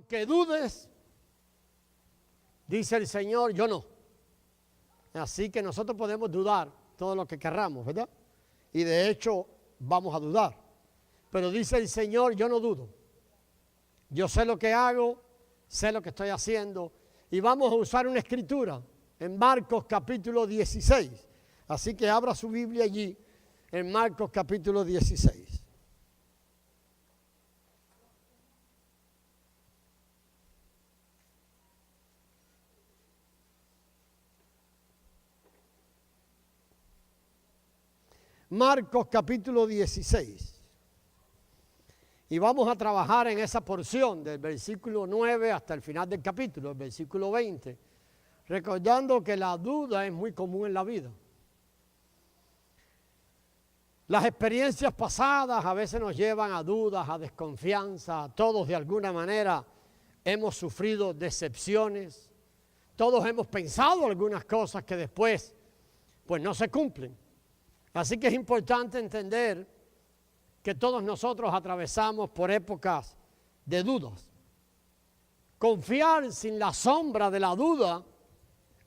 Que dudes, dice el Señor, yo no. Así que nosotros podemos dudar todo lo que querramos, ¿verdad? Y de hecho vamos a dudar. Pero dice el Señor, yo no dudo. Yo sé lo que hago, sé lo que estoy haciendo. Y vamos a usar una escritura en Marcos capítulo 16. Así que abra su Biblia allí, en Marcos capítulo 16. Marcos capítulo 16. Y vamos a trabajar en esa porción del versículo 9 hasta el final del capítulo, el versículo 20, recordando que la duda es muy común en la vida. Las experiencias pasadas a veces nos llevan a dudas, a desconfianza. Todos de alguna manera hemos sufrido decepciones. Todos hemos pensado algunas cosas que después pues no se cumplen. Así que es importante entender que todos nosotros atravesamos por épocas de dudas. Confiar sin la sombra de la duda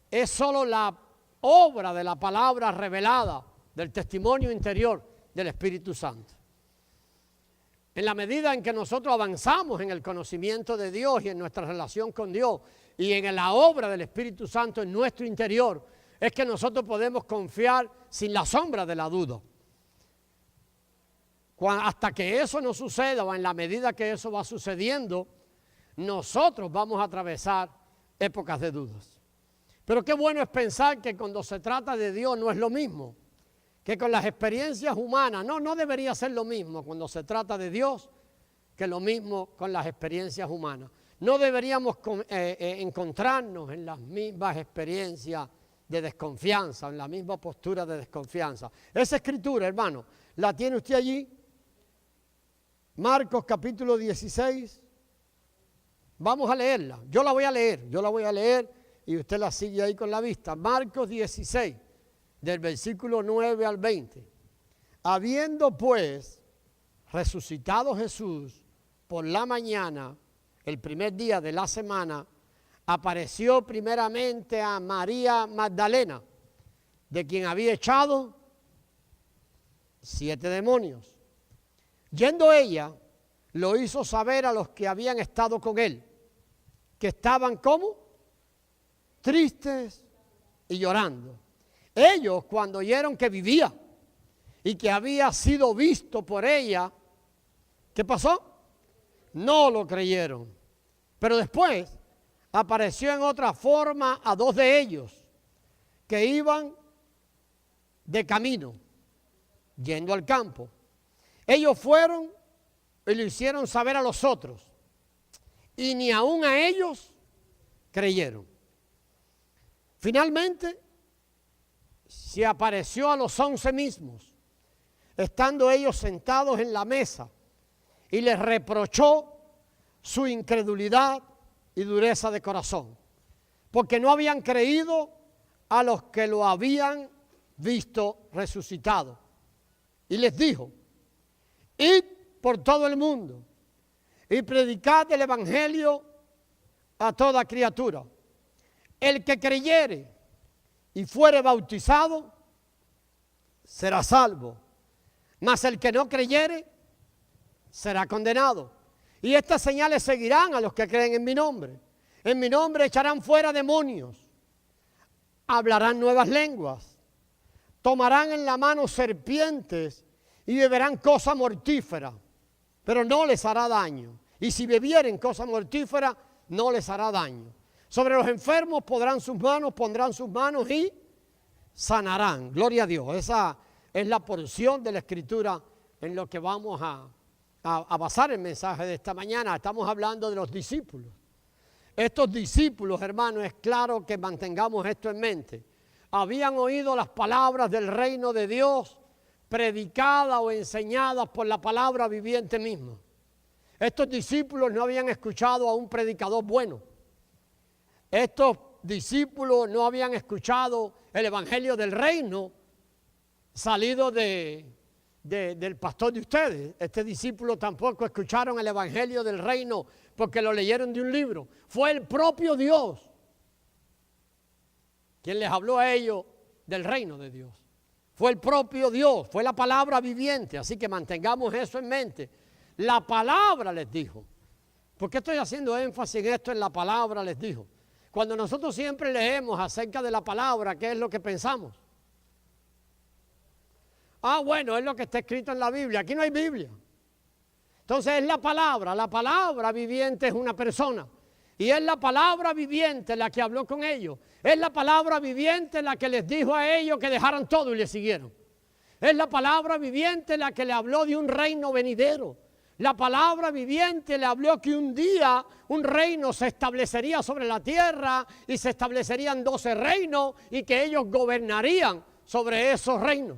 es solo la obra de la palabra revelada, del testimonio interior del Espíritu Santo. En la medida en que nosotros avanzamos en el conocimiento de Dios y en nuestra relación con Dios y en la obra del Espíritu Santo en nuestro interior, es que nosotros podemos confiar sin la sombra de la duda. Hasta que eso no suceda, o en la medida que eso va sucediendo, nosotros vamos a atravesar épocas de dudas. Pero qué bueno es pensar que cuando se trata de Dios no es lo mismo, que con las experiencias humanas, no debería ser lo mismo cuando se trata de Dios que lo mismo con las experiencias humanas. No deberíamos encontrarnos en las mismas experiencias de desconfianza, en la misma postura de desconfianza. Esa escritura, hermano, ¿la tiene usted allí? Marcos capítulo 16. Vamos a leerla. Yo la voy a leer y usted la sigue ahí con la vista. Marcos 16, del versículo 9 al 20. Habiendo pues resucitado Jesús por la mañana, el primer día de la semana, apareció primeramente a María Magdalena, de quien había echado 7 demonios. Yendo ella, lo hizo saber a los que habían estado con él, que estaban ¿cómo? Tristes y llorando. Ellos, cuando oyeron que vivía y que había sido visto por ella, ¿qué pasó? No lo creyeron. Pero después apareció en otra forma a 2 de ellos que iban de camino, yendo al campo. Ellos fueron y lo hicieron saber a los otros, y ni aun a ellos creyeron. Finalmente, se apareció a los 11 mismos, estando ellos sentados en la mesa, y les reprochó su incredulidad y dureza de corazón, porque no habían creído a los que lo habían visto resucitado. Y les dijo: id por todo el mundo y predicad el evangelio a toda criatura. El que creyere y fuere bautizado será salvo, mas el que no creyere será condenado. Y estas señales seguirán a los que creen en mi nombre. En mi nombre echarán fuera demonios, hablarán nuevas lenguas, tomarán en la mano serpientes y beberán cosa mortífera, pero no les hará daño. Y si bebieren cosa mortífera, no les hará daño. Sobre los enfermos pondrán sus manos y sanarán. Gloria a Dios. Esa es la porción de la Escritura en lo que vamos a basar el mensaje de esta mañana. Estamos hablando de los discípulos. Estos discípulos, hermanos, es claro que mantengamos esto en mente. Habían oído las palabras del reino de Dios predicadas o enseñadas por la palabra viviente misma. Estos discípulos no habían escuchado a un predicador bueno. Estos discípulos no habían escuchado el evangelio del reino salido del pastor de ustedes. Este discípulo tampoco escucharon el evangelio del reino porque lo leyeron de un libro. Fue el propio Dios quien les habló a ellos del reino de Dios. Fue el propio Dios, fue la palabra viviente. Así que mantengamos eso en mente. La palabra les dijo. ¿Por qué estoy haciendo énfasis en esto? En la palabra les dijo. Cuando nosotros siempre leemos acerca de la palabra, ¿qué es lo que pensamos? Ah, bueno, es lo que está escrito en la Biblia. Aquí no hay Biblia. Entonces es la palabra viviente es una persona. Y es la palabra viviente la que habló con ellos. Es la palabra viviente la que les dijo a ellos que dejaran todo y le siguieron. Es la palabra viviente la que le habló de un reino venidero. La palabra viviente le habló que un día un reino se establecería sobre la tierra y se establecerían 12 reinos y que ellos gobernarían sobre esos reinos.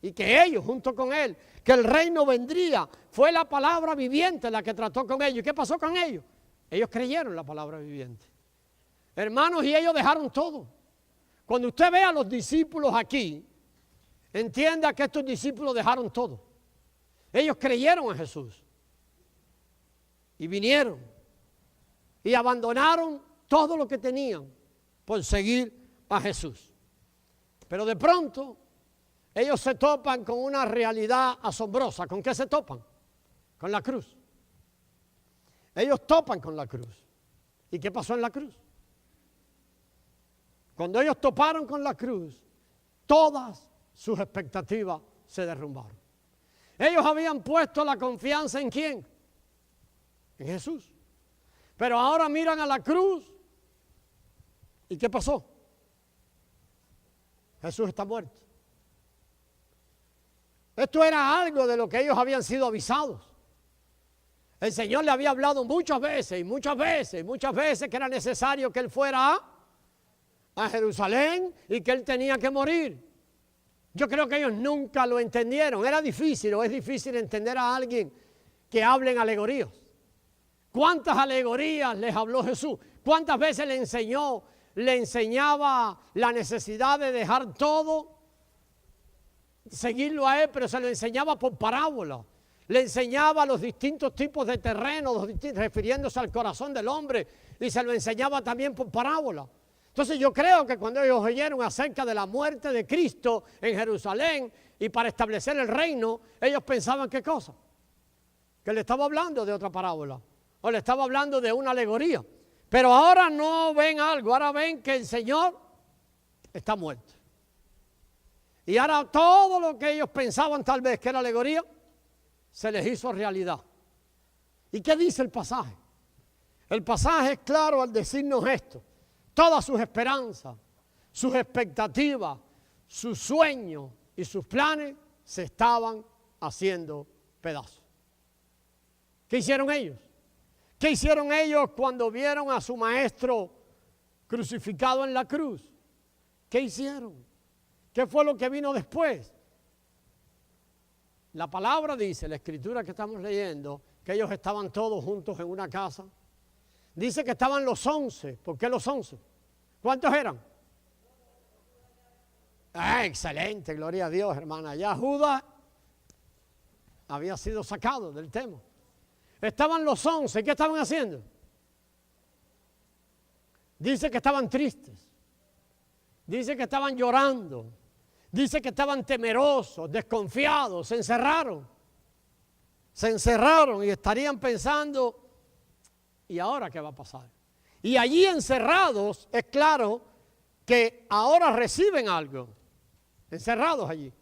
Y que ellos, junto con él, que el reino vendría. Fue la palabra viviente la que trató con ellos. ¿Y qué pasó con ellos? Ellos creyeron la palabra viviente. Hermanos, y ellos dejaron todo. Cuando usted ve a los discípulos aquí, entienda que estos discípulos dejaron todo. Ellos creyeron a Jesús. Y vinieron. Y abandonaron todo lo que tenían por seguir a Jesús. Pero de pronto, ellos se topan con una realidad asombrosa. ¿Con qué se topan? Con la cruz. Ellos topan con la cruz. ¿Y qué pasó en la cruz? Cuando ellos toparon con la cruz, todas sus expectativas se derrumbaron. Ellos habían puesto la confianza ¿en quién? En Jesús. Pero ahora miran a la cruz. ¿Y qué pasó? Jesús está muerto. Esto era algo de lo que ellos habían sido avisados. El Señor le había hablado muchas veces que era necesario que Él fuera a Jerusalén y que Él tenía que morir. Yo creo que ellos nunca lo entendieron. Era difícil o es difícil entender a alguien que hable en alegorías. ¿Cuántas alegorías les habló Jesús? ¿Cuántas veces le enseñaba la necesidad de dejar todo, seguirlo a Él, pero se lo enseñaba por parábola? Le enseñaba los distintos tipos de terrenos, refiriéndose al corazón del hombre, y se lo enseñaba también por parábola. Entonces yo creo que cuando ellos oyeron acerca de la muerte de Cristo en Jerusalén y para establecer el reino, ellos pensaban ¿qué cosa? Que le estaba hablando de otra parábola o le estaba hablando de una alegoría. Pero ahora no ven algo, ahora ven que el Señor está muerto. Y ahora todo lo que ellos pensaban tal vez que era alegoría, se les hizo realidad. ¿Y qué dice el pasaje? El pasaje es claro al decirnos esto. Todas sus esperanzas, sus expectativas, sus sueños y sus planes se estaban haciendo pedazos. ¿Qué hicieron ellos? ¿Qué hicieron ellos cuando vieron a su maestro crucificado en la cruz? ¿Qué hicieron? ¿Qué fue lo que vino después? La palabra dice, la escritura que estamos leyendo, que ellos estaban todos juntos en una casa. Dice que estaban los 11. ¿Por qué los 11? ¿Cuántos eran? Excelente, gloria a Dios, hermana. Ya Judas había sido sacado del tema. Estaban los 11. ¿Qué estaban haciendo? Dice que estaban tristes. Dice que estaban llorando. Dice que estaban temerosos, desconfiados, se encerraron. Se encerraron y estarían pensando, ¿y ahora qué va a pasar? Y allí encerrados, es claro que ahora reciben algo. Encerrados allí.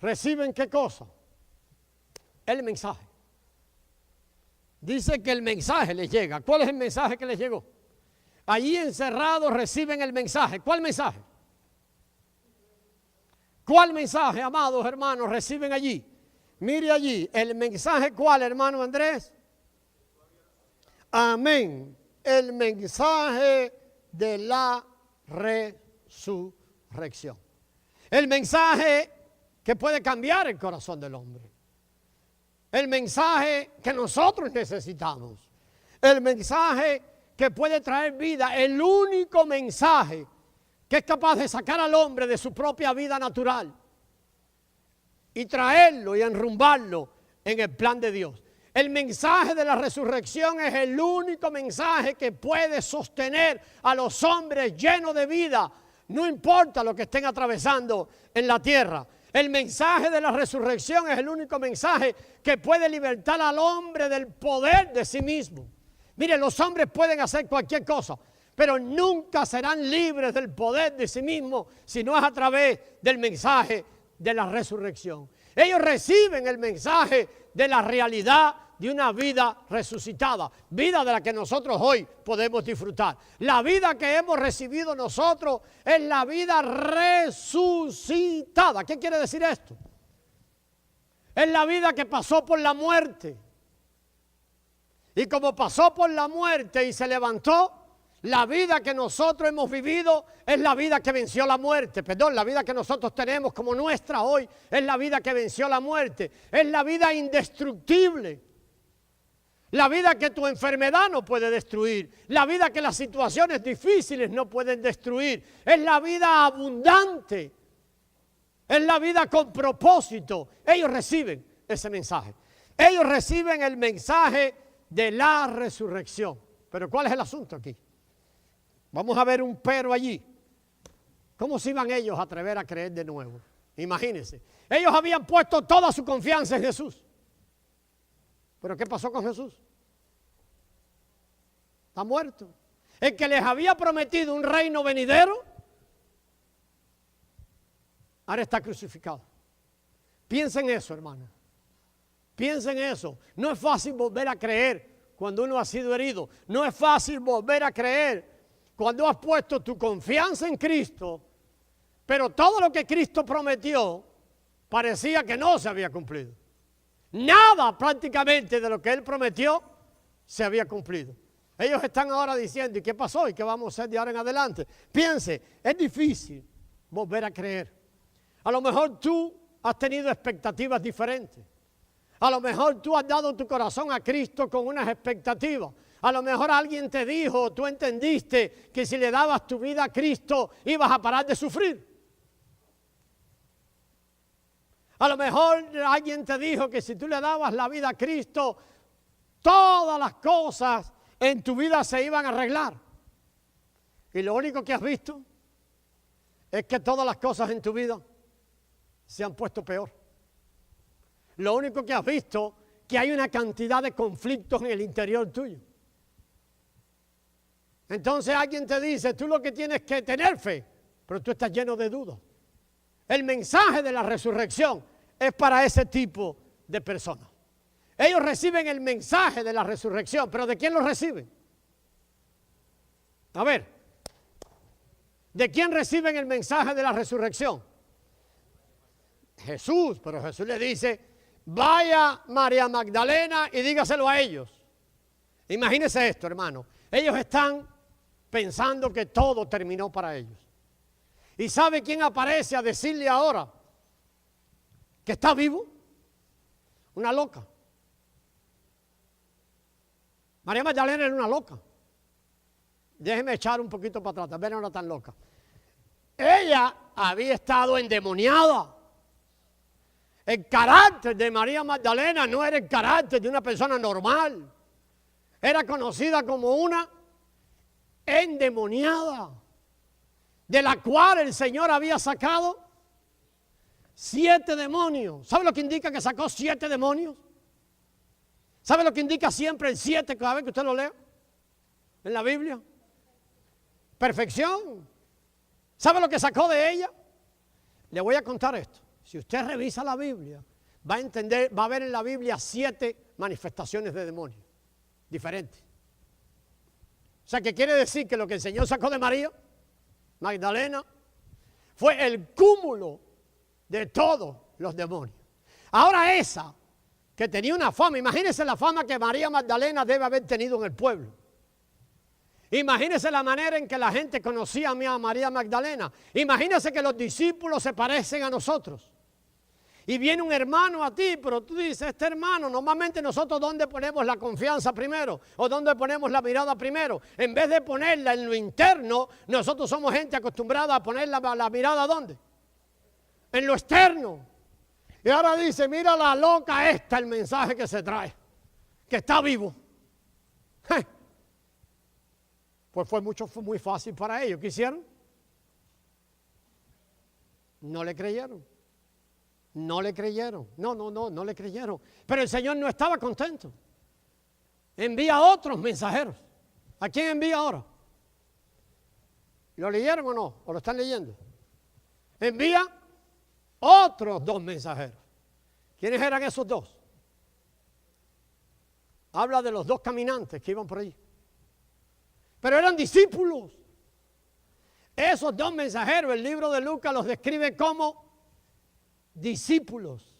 ¿Reciben qué cosa? El mensaje. Dice que el mensaje les llega. ¿Cuál es el mensaje que les llegó? Allí encerrados reciben el mensaje. ¿Cuál mensaje? ¿Cuál mensaje, amados hermanos, reciben allí? Mire allí, el mensaje, ¿cuál, hermano Andrés? Amén. El mensaje de la resurrección. El mensaje que puede cambiar el corazón del hombre. El mensaje que nosotros necesitamos. El mensaje que puede traer vida. El único mensaje que es capaz de sacar al hombre de su propia vida natural y traerlo y enrumbarlo en el plan de Dios. El mensaje de la resurrección es el único mensaje que puede sostener a los hombres llenos de vida, no importa lo que estén atravesando en la tierra. El mensaje de la resurrección es el único mensaje que puede libertar al hombre del poder de sí mismo. Mire, los hombres pueden hacer cualquier cosa, pero nunca serán libres del poder de sí mismos si no es a través del mensaje de la resurrección. Ellos reciben el mensaje de la realidad de una vida resucitada, vida de la que nosotros hoy podemos disfrutar. La vida que hemos recibido nosotros es la vida resucitada. ¿Qué quiere decir esto? Es la vida que pasó por la muerte. Y como pasó por la muerte y se levantó, la vida que nosotros hemos vivido es la vida que venció la muerte. Perdón, la vida que nosotros tenemos como nuestra hoy es la vida que venció la muerte. Es la vida indestructible. La vida que tu enfermedad no puede destruir. La vida que las situaciones difíciles no pueden destruir. Es la vida abundante. Es la vida con propósito. Ellos reciben ese mensaje. Ellos reciben el mensaje de la resurrección. Pero ¿cuál es el asunto aquí? Vamos a ver un pero allí. ¿Cómo se iban ellos a atrever a creer de nuevo? Imagínense. Ellos habían puesto toda su confianza en Jesús. ¿Pero qué pasó con Jesús? Está muerto. El que les había prometido un reino venidero, ahora está crucificado. Piensa en eso, hermano. Piensa en eso. No es fácil volver a creer cuando uno ha sido herido. No es fácil volver a creer cuando has puesto tu confianza en Cristo, pero todo lo que Cristo prometió parecía que no se había cumplido. Nada prácticamente de lo que Él prometió se había cumplido. Ellos están ahora diciendo, ¿y qué pasó? ¿Y qué vamos a hacer de ahora en adelante? Piense, es difícil volver a creer. A lo mejor tú has tenido expectativas diferentes. A lo mejor tú has dado tu corazón a Cristo con unas expectativas. A lo mejor alguien te dijo, tú entendiste que si le dabas tu vida a Cristo ibas a parar de sufrir. A lo mejor alguien te dijo que si tú le dabas la vida a Cristo, todas las cosas en tu vida se iban a arreglar. Y lo único que has visto es que todas las cosas en tu vida se han puesto peor. Lo único que has visto es que hay una cantidad de conflictos en el interior tuyo. Entonces alguien te dice, tú lo que tienes que tener fe, pero tú estás lleno de dudas. El mensaje de la resurrección es para ese tipo de personas. Ellos reciben el mensaje de la resurrección, pero ¿de quién lo reciben? A ver, ¿de quién reciben el mensaje de la resurrección? Jesús, pero Jesús le dice, vaya María Magdalena y dígaselo a ellos. Imagínense esto, hermano. Ellos están pensando que todo terminó para ellos. ¿Y sabe quién aparece a decirle ahora que está vivo? Una loca. María Magdalena era una loca. Déjeme echar un poquito para atrás, también no era tan loca. Ella había estado endemoniada. El carácter de María Magdalena no era el carácter de una persona normal. Era conocida como una endemoniada, de la cual el Señor había sacado 7 demonios. ¿Sabe lo que indica que sacó 7 demonios? ¿Sabe lo que indica siempre el 7 cada vez que usted lo lea en la Biblia? Perfección. ¿Sabe lo que sacó de ella? Le voy a contar esto. Si usted revisa la Biblia, va a entender, va a ver en la Biblia 7 manifestaciones de demonios diferentes. O sea, ¿qué quiere decir? Que lo que el Señor sacó de María Magdalena fue el cúmulo de todos los demonios. Ahora esa, que tenía una fama, imagínense la fama que María Magdalena debe haber tenido en el pueblo. Imagínense la manera en que la gente conocía a María Magdalena. Imagínense que los discípulos se parecen a nosotros. Y viene un hermano a ti, pero tú dices, este hermano, normalmente nosotros ¿dónde ponemos la confianza primero? ¿O dónde ponemos la mirada primero? En vez de ponerla en lo interno, nosotros somos gente acostumbrada a poner la mirada ¿dónde? En lo externo. Y ahora dice, mira la loca esta, el mensaje que se trae. que está vivo. Pues fue muy fácil para ellos. ¿Qué hicieron? No le creyeron. No le creyeron. No le creyeron. Pero el Señor no estaba contento. Envía otros mensajeros. ¿A quién envía ahora? ¿Lo leyeron o no? ¿O lo están leyendo? Envía otros 2 mensajeros. ¿Quiénes eran esos 2? Habla de los 2 caminantes que iban por ahí. Pero eran discípulos. Esos 2 mensajeros, el libro de Lucas los describe como discípulos.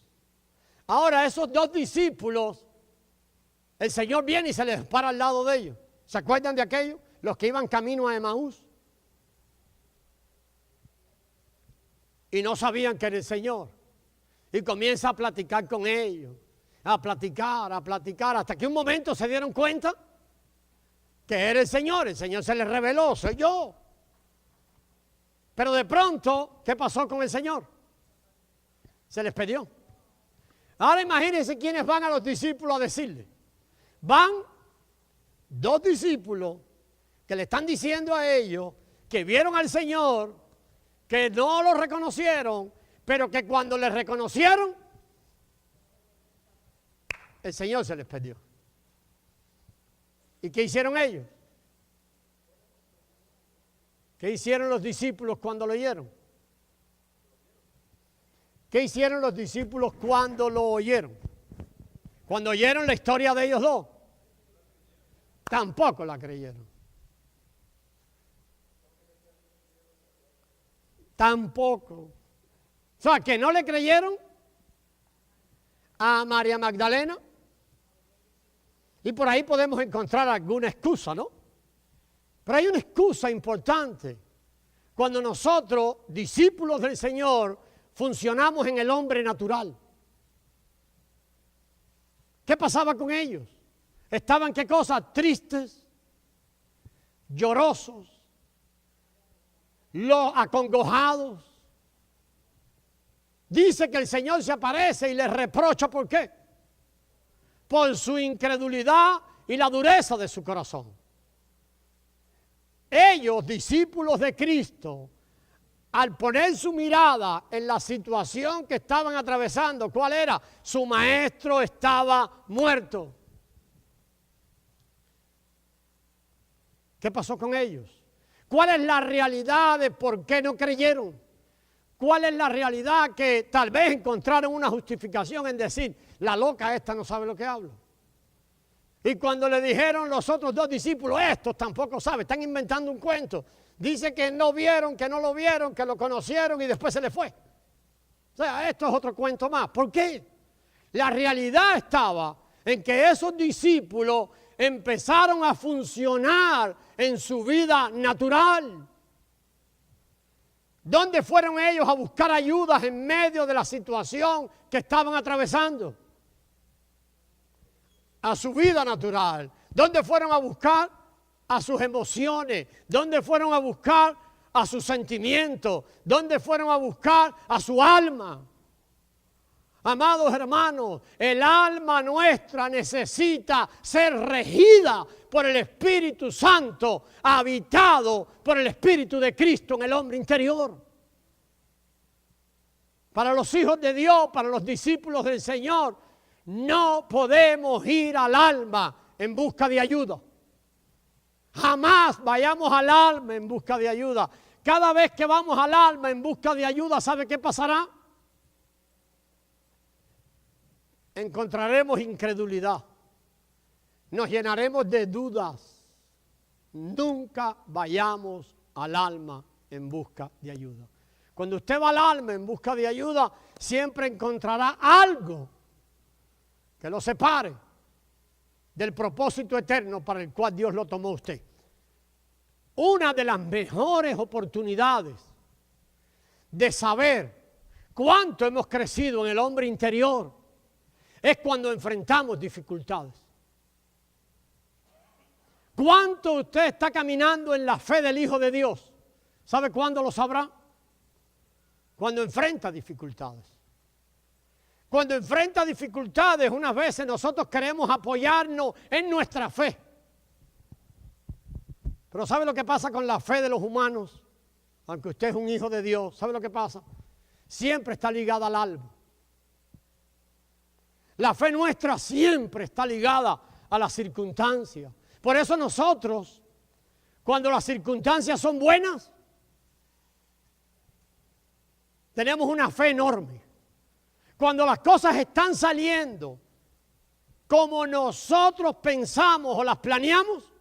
Ahora, esos 2 discípulos, el Señor viene y se les para al lado de ellos. ¿Se acuerdan de aquellos? Los que iban camino a Emaús. Y no sabían que era el Señor. Y comienza a platicar con ellos. A platicar, hasta que un momento se dieron cuenta que era el Señor se les reveló, soy yo. Pero de pronto, ¿qué pasó con el Señor? Se les perdió. Ahora imagínense quiénes van a los discípulos a decirle. Van 2 discípulos que le están diciendo a ellos que vieron al Señor, que no lo reconocieron, pero que cuando le reconocieron, el Señor se les perdió. ¿Y qué hicieron ellos? ¿Qué hicieron los discípulos cuando lo oyeron? ¿Qué hicieron los discípulos cuando lo oyeron? Cuando oyeron la historia de ellos 2, tampoco la creyeron. Tampoco. O sea, que no le creyeron a María Magdalena. Y por ahí podemos encontrar alguna excusa, ¿no? Pero hay una excusa importante. Cuando nosotros, discípulos del Señor, funcionamos en el hombre natural. ¿Qué pasaba con ellos? Estaban, ¿qué cosa? Tristes, llorosos, acongojados. Dice que el Señor se aparece y les reprocha, ¿por qué? Por su incredulidad y la dureza de su corazón. Ellos, discípulos de Cristo, al poner su mirada en la situación que estaban atravesando, ¿cuál era? Su maestro estaba muerto. ¿Qué pasó con ellos? ¿Cuál es la realidad de por qué no creyeron? ¿Cuál es la realidad que tal vez encontraron una justificación en decir, la loca esta no sabe lo que habla? Y cuando le dijeron los otros 2 discípulos, estos tampoco saben, están inventando un cuento. Dice que no vieron, que no lo vieron, que lo conocieron y después se les fue. O sea, esto es otro cuento más. ¿Por qué? La realidad estaba en que esos discípulos empezaron a funcionar en su vida natural. ¿Dónde fueron ellos a buscar ayudas en medio de la situación que estaban atravesando? A su vida natural. ¿Dónde fueron a buscar? A sus emociones. ¿Dónde fueron a buscar? A sus sentimientos. ¿Dónde fueron a buscar? A su alma. Amados hermanos, el alma nuestra necesita ser regida por el Espíritu Santo, habitado por el Espíritu de Cristo en el hombre interior. Para los hijos de Dios, para los discípulos del Señor, no podemos ir al alma en busca de ayuda. Jamás vayamos al alma en busca de ayuda. Cada vez que vamos al alma en busca de ayuda, ¿sabe qué pasará? Encontraremos incredulidad. Nos llenaremos de dudas. Nunca vayamos al alma en busca de ayuda. Cuando usted va al alma en busca de ayuda, siempre encontrará algo que lo separe del propósito eterno para el cual Dios lo tomó a usted. Una de las mejores oportunidades de saber cuánto hemos crecido en el hombre interior es cuando enfrentamos dificultades. ¿Cuánto usted está caminando en la fe del Hijo de Dios? ¿Sabe cuándo lo sabrá? Cuando enfrenta dificultades. Cuando enfrenta dificultades, unas veces nosotros queremos apoyarnos en nuestra fe. Pero ¿sabe lo que pasa con la fe de los humanos? Aunque usted es un hijo de Dios, ¿sabe lo que pasa? Siempre está ligada al alma. La fe nuestra siempre está ligada a las circunstancias. Por eso nosotros, cuando las circunstancias son buenas, tenemos una fe enorme. Cuando las cosas están saliendo como nosotros pensamos o las planeamos,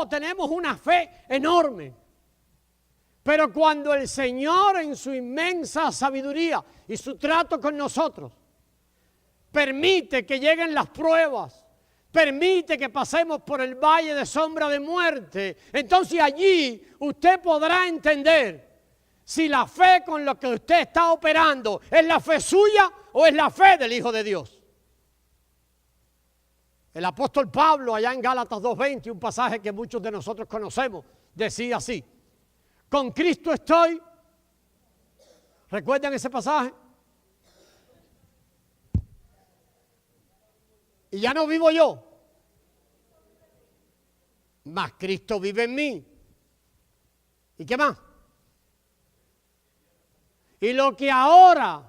tenemos una fe enorme. Pero cuando el Señor en su inmensa sabiduría y su trato con nosotros permite que lleguen las pruebas, permite que pasemos por el valle de sombra de muerte, entonces allí usted podrá entender si la fe con la que usted está operando es la fe suya o es la fe del Hijo de Dios. El apóstol Pablo, allá en Gálatas 2:20, un pasaje que muchos de nosotros conocemos, decía así: con Cristo estoy. ¿Recuerdan ese pasaje? Y ya no vivo yo, mas Cristo vive en mí. ¿Y qué más? Y lo que ahora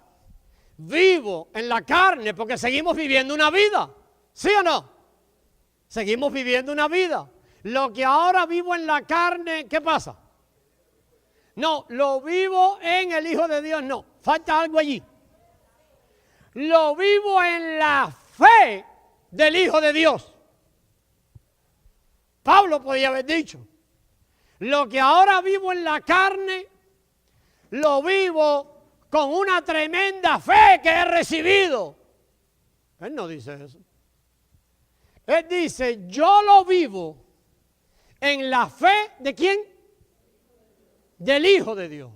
vivo en la carne, porque seguimos viviendo una vida, ¿sí o no? Seguimos viviendo una vida. Lo que ahora vivo en la carne, ¿qué pasa? No, lo vivo en el Hijo de Dios, no. Falta algo allí. Lo vivo en la fe del Hijo de Dios. Pablo podía haber dicho: lo que ahora vivo en la carne, lo vivo con una tremenda fe que he recibido. Él no dice eso. Él dice: yo lo vivo en la fe ¿de quién? Del Hijo de Dios.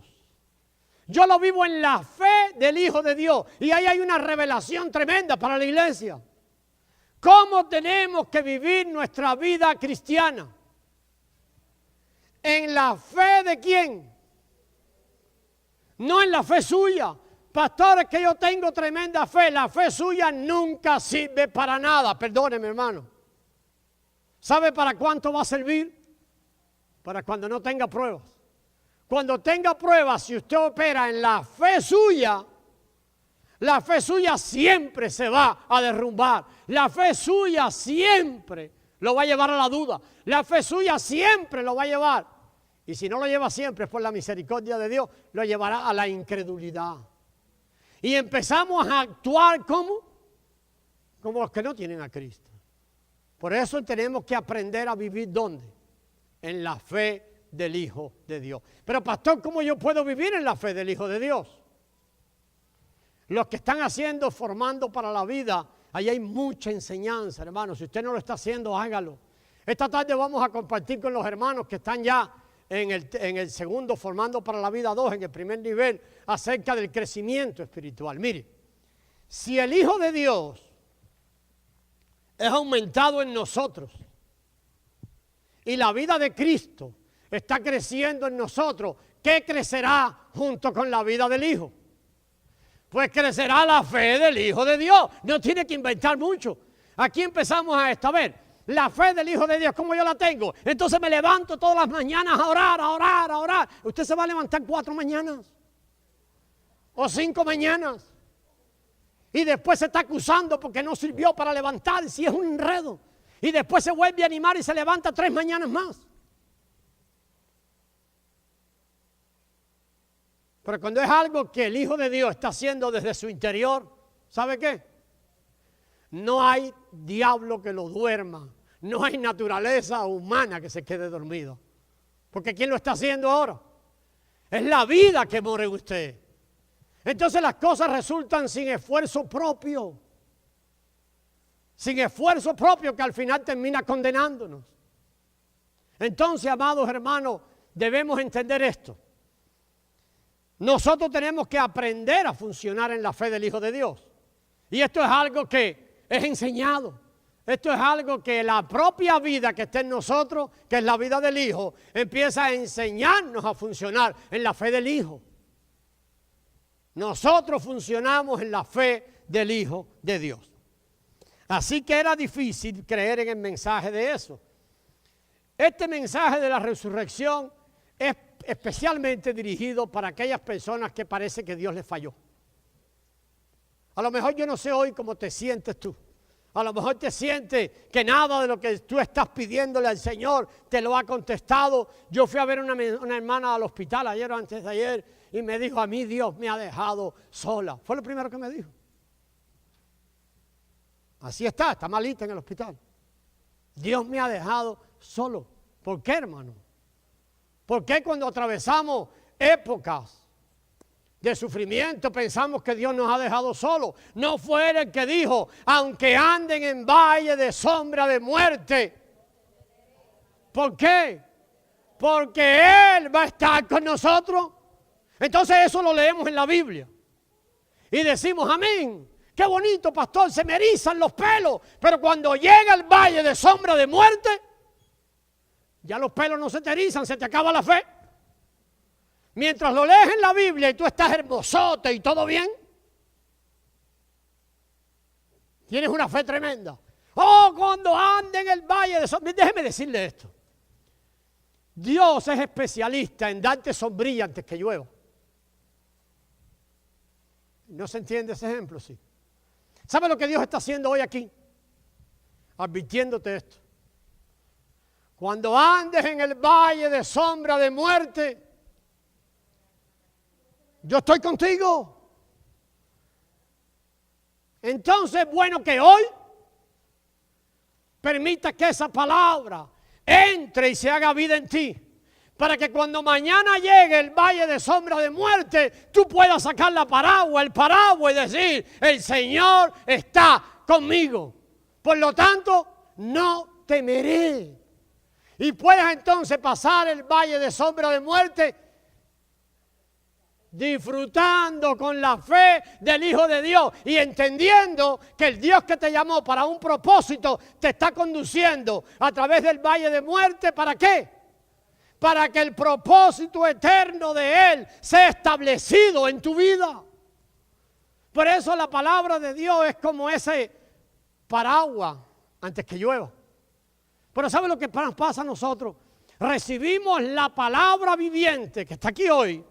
Yo lo vivo en la fe del Hijo de Dios. Y ahí hay una revelación tremenda para la iglesia. ¿Cómo tenemos que vivir nuestra vida cristiana? ¿En la fe de quién? No en la fe suya. Pastores, que yo tengo tremenda fe. La fe suya nunca sirve para nada. Perdóneme, hermano. ¿Sabe para cuánto va a servir? Para cuando no tenga pruebas. Cuando tenga pruebas, si usted opera en la fe suya siempre se va a derrumbar. La fe suya siempre lo va a llevar a la duda. La fe suya siempre lo va a llevar. Y si no lo lleva siempre, es por la misericordia de Dios, lo llevará a la incredulidad. Y empezamos a actuar como los que no tienen a Cristo. Por eso tenemos que aprender a vivir ¿dónde? En la fe del Hijo de Dios. Pero pastor, ¿cómo yo puedo vivir en la fe del Hijo de Dios? Los que están haciendo, formando para la vida, ahí hay mucha enseñanza, hermanos. Si usted no lo está haciendo, hágalo. Esta tarde vamos a compartir con los hermanos que están ya en el segundo, formando para la vida 2, en el primer nivel, acerca del crecimiento espiritual. Mire, si el Hijo de Dios es aumentado en nosotros y la vida de Cristo está creciendo en nosotros, ¿qué crecerá junto con la vida del Hijo? Pues crecerá la fe del Hijo de Dios. No tiene que inventar mucho. Aquí empezamos a ver la fe del Hijo de Dios, ¿cómo yo la tengo? Entonces me levanto todas las mañanas a orar. Usted se va a levantar 4 mañanas o 5 mañanas y después se está acusando porque no sirvió para levantar, si es un enredo. Y después se vuelve a animar y se levanta 3 mañanas más. Pero cuando es algo que el Hijo de Dios está haciendo desde su interior, ¿sabe qué? No hay diablo que lo duerma. No hay naturaleza humana que se quede dormido. Porque ¿quién lo está haciendo ahora? Es la vida que mora en usted. Entonces las cosas resultan sin esfuerzo propio. Sin esfuerzo propio que al final termina condenándonos. Entonces, amados hermanos, debemos entender esto. Nosotros tenemos que aprender a funcionar en la fe del Hijo de Dios. Y esto es algo que es enseñado. Esto es algo que la propia vida que está en nosotros, que es la vida del Hijo, empieza a enseñarnos a funcionar en la fe del Hijo. Nosotros funcionamos en la fe del Hijo de Dios. Así que era difícil creer en el mensaje de eso. Este mensaje de la resurrección es especialmente dirigido para aquellas personas que parece que Dios les falló. A lo mejor yo no sé hoy cómo te sientes tú. A lo mejor te sientes que nada de lo que tú estás pidiéndole al Señor te lo ha contestado. Yo fui a ver una hermana al hospital ayer o antes de ayer y me dijo, a mí Dios me ha dejado sola. Fue lo primero que me dijo. Así está malita en el hospital. Dios me ha dejado solo. ¿Por qué, hermano? ¿Por qué cuando atravesamos épocas de sufrimiento pensamos que Dios nos ha dejado solos? No fue Él el que dijo, aunque anden en valle de sombra de muerte. ¿Por qué? Porque Él va a estar con nosotros. Entonces eso lo leemos en la Biblia. Y decimos, amén. Qué bonito, pastor, se me erizan los pelos. Pero cuando llega el valle de sombra de muerte, ya los pelos no se te erizan, se te acaba la fe. Mientras lo lees en la Biblia y tú estás hermosote y todo bien, tienes una fe tremenda. Oh, cuando ande en el valle de sombra. Déjeme decirle esto. Dios es especialista en darte sombrilla antes que llueva. ¿No se entiende ese ejemplo? Sí. ¿Sabe lo que Dios está haciendo hoy aquí? Advirtiéndote esto. Cuando andes en el valle de sombra de muerte, yo estoy contigo. Entonces, bueno que hoy permita que esa palabra entre y se haga vida en ti, para que cuando mañana llegue el valle de sombra de muerte, tú puedas sacar el paraguas y decir, el Señor está conmigo. Por lo tanto, no temeré. Y puedas entonces pasar el valle de sombra de muerte disfrutando con la fe del Hijo de Dios y entendiendo que el Dios que te llamó para un propósito te está conduciendo a través del valle de muerte. ¿Para qué? Para que el propósito eterno de Él sea establecido en tu vida. Por eso la palabra de Dios es como ese paraguas antes que llueva. Pero ¿sabe lo que nos pasa a nosotros? Recibimos la palabra viviente que está aquí hoy.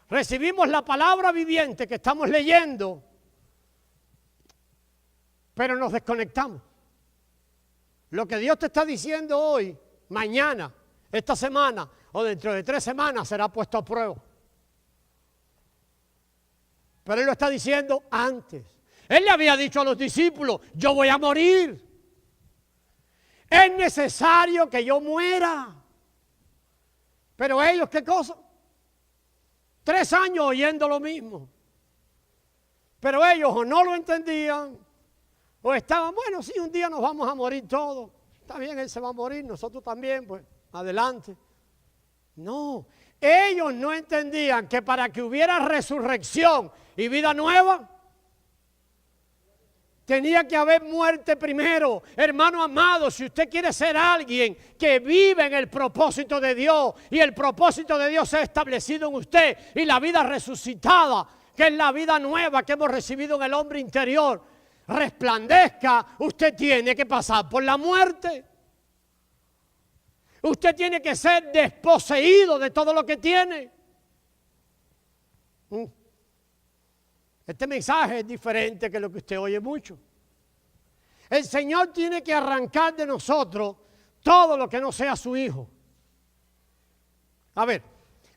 Recibimos la palabra viviente que estamos leyendo, pero nos desconectamos. Lo que Dios te está diciendo hoy, mañana, esta semana o dentro de 3 semanas será puesto a prueba. Pero Él lo está diciendo antes. Él le había dicho a los discípulos, yo voy a morir. Es necesario que yo muera. Pero ellos, ¿qué cosa? 3 años oyendo lo mismo. Pero ellos o no lo entendían, o estaban, bueno, sí, un día nos vamos a morir todos. Está bien, Él se va a morir, nosotros también, pues, adelante. No, ellos no entendían que para que hubiera resurrección y vida nueva, tenía que haber muerte primero. Hermano amado, si usted quiere ser alguien que vive en el propósito de Dios y el propósito de Dios se ha establecido en usted y la vida resucitada, que es la vida nueva que hemos recibido en el hombre interior, resplandezca, usted tiene que pasar por la muerte. Usted tiene que ser desposeído de todo lo que tiene. Este mensaje es diferente que lo que usted oye mucho. El Señor tiene que arrancar de nosotros todo lo que no sea su Hijo. A ver,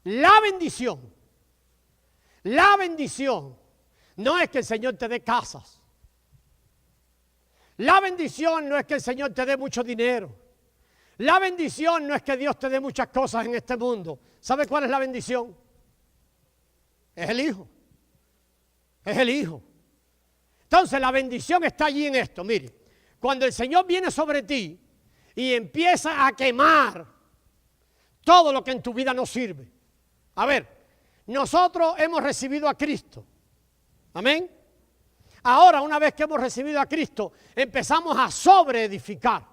la bendición no es que el Señor te dé casas. La bendición no es que el Señor te dé mucho dinero. La bendición no es que Dios te dé muchas cosas en este mundo. ¿Sabe cuál es la bendición? Es el Hijo. Es el Hijo. Entonces la bendición está allí en esto. Mire, cuando el Señor viene sobre ti y empieza a quemar todo lo que en tu vida no sirve. A ver, nosotros hemos recibido a Cristo. Amén. Ahora, una vez que hemos recibido a Cristo, empezamos a sobreedificar.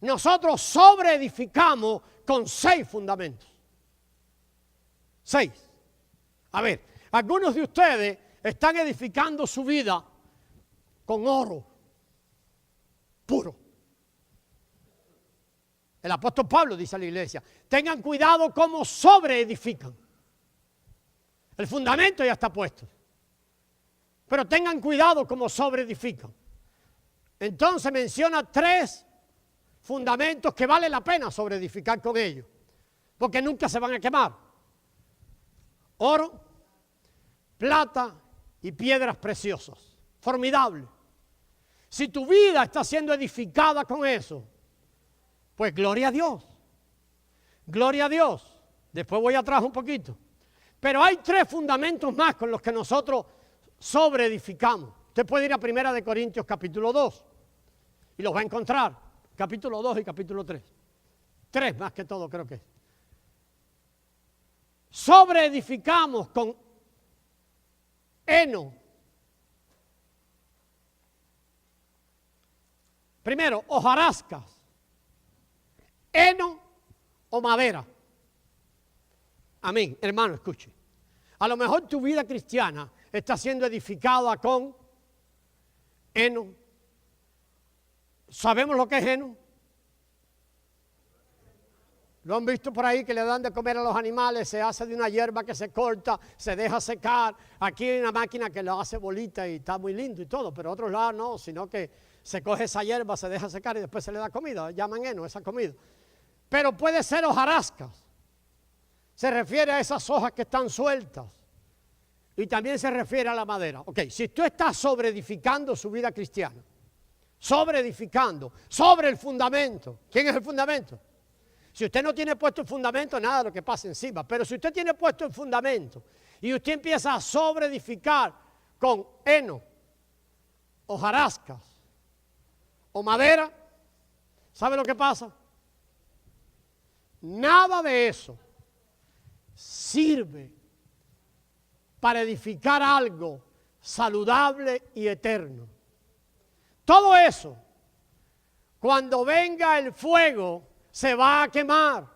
Nosotros sobreedificamos con 6 fundamentos. 6. A ver, algunos de ustedes están edificando su vida con oro puro. El apóstol Pablo dice a la iglesia, tengan cuidado cómo sobreedifican. El fundamento ya está puesto, pero tengan cuidado cómo sobreedifican. Entonces menciona 3 fundamentos que vale la pena sobreedificar con ellos, porque nunca se van a quemar. Oro, plata y piedras preciosas. Formidable. Si tu vida está siendo edificada con eso, pues gloria a Dios. Gloria a Dios. Después voy atrás un poquito. Pero hay 3 fundamentos más con los que nosotros sobreedificamos. Usted puede ir a 1 Corintios capítulo 2 y los va a encontrar. Capítulo 2 y capítulo 3. 3 más que todo creo que es. Sobreedificamos con heno. Primero, hojarascas, heno o madera. Amén, hermano, escuche. A lo mejor tu vida cristiana está siendo edificada con heno. ¿Sabemos lo que es heno? ¿Lo han visto por ahí que le dan de comer a los animales? Se hace de una hierba que se corta, se deja secar. Aquí hay una máquina que lo hace bolita y está muy lindo y todo, pero otros lados no, sino que se coge esa hierba, se deja secar y después se le da comida. Llaman heno esa comida. Pero puede ser hojarascas. Se refiere a esas hojas que están sueltas. Y también se refiere a la madera. Ok, si tú estás sobreedificando su vida cristiana, sobreedificando, sobre el fundamento. ¿Quién es el fundamento? Si usted no tiene puesto el fundamento, nada de lo que pasa encima. Pero si usted tiene puesto el fundamento y usted empieza a sobreedificar con heno, hojarascas o madera, ¿sabe lo que pasa? Nada de eso sirve para edificar algo saludable y eterno. Todo eso, cuando venga el fuego, se va a quemar.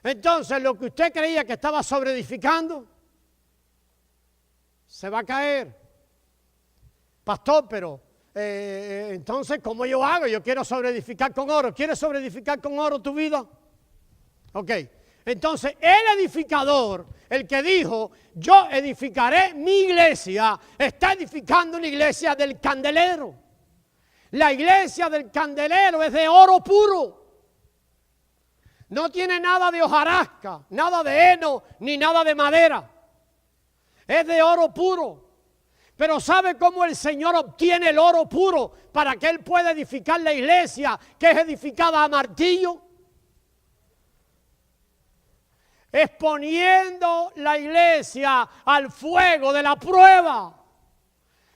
Entonces, lo que usted creía que estaba sobreedificando, se va a caer. Pastor, pero entonces, ¿cómo yo hago? Yo quiero sobreedificar con oro. ¿Quieres sobreedificar con oro tu vida? Ok. Entonces, el edificador, el que dijo, yo edificaré mi iglesia, está edificando una iglesia del candelero. La iglesia del candelero es de oro puro. No tiene nada de hojarasca, nada de heno, ni nada de madera. Es de oro puro. Pero ¿sabe cómo el Señor obtiene el oro puro para que Él pueda edificar la iglesia que es edificada a martillo? Exponiendo la iglesia al fuego de la prueba.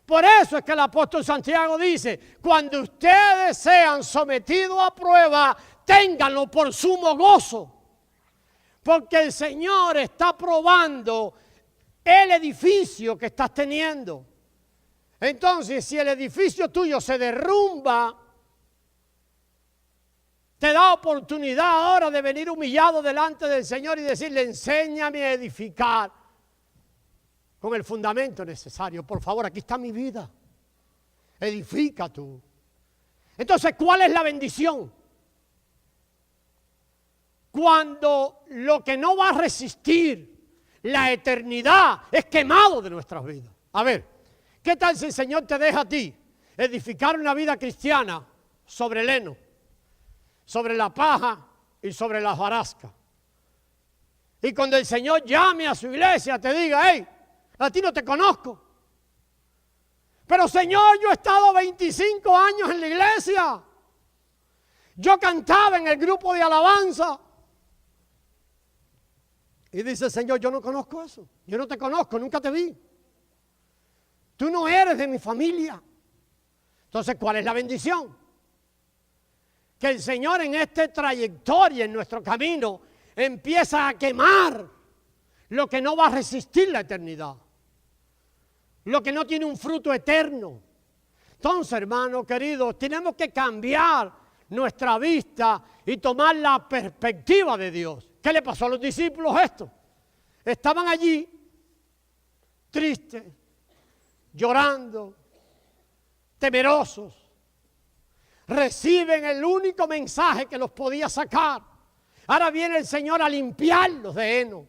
Por eso es que el apóstol Santiago dice, cuando ustedes sean sometidos a prueba, ténganlo por sumo gozo. Porque el Señor está probando el edificio que estás teniendo. Entonces, si el edificio tuyo se derrumba, te da oportunidad ahora de venir humillado delante del Señor y decirle, enséñame a edificar con el fundamento necesario. Por favor, aquí está mi vida. Edifica tú. Entonces, ¿cuál es la bendición? Cuando lo que no va a resistir la eternidad es quemado de nuestras vidas. A ver, ¿qué tal si el Señor te deja a ti edificar una vida cristiana sobre el heno, sobre la paja y sobre la hojarasca? Y cuando el Señor llame a su iglesia te diga, hey, a ti no te conozco. Pero Señor, yo he estado 25 años en la iglesia. Yo cantaba en el grupo de alabanza. Y dice el Señor, yo no conozco eso. Yo no te conozco, nunca te vi. Tú no eres de mi familia. Entonces, ¿cuál es la bendición? Que el Señor en esta trayectoria, en nuestro camino, empieza a quemar lo que no va a resistir la eternidad. Lo que no tiene un fruto eterno. Entonces, hermanos queridos, tenemos que cambiar nuestra vista y tomar la perspectiva de Dios. ¿Qué le pasó a los discípulos esto? estaban allí, tristes, llorando, temerosos. Reciben el único mensaje que los podía sacar. Ahora viene el Señor a limpiarlos de heno.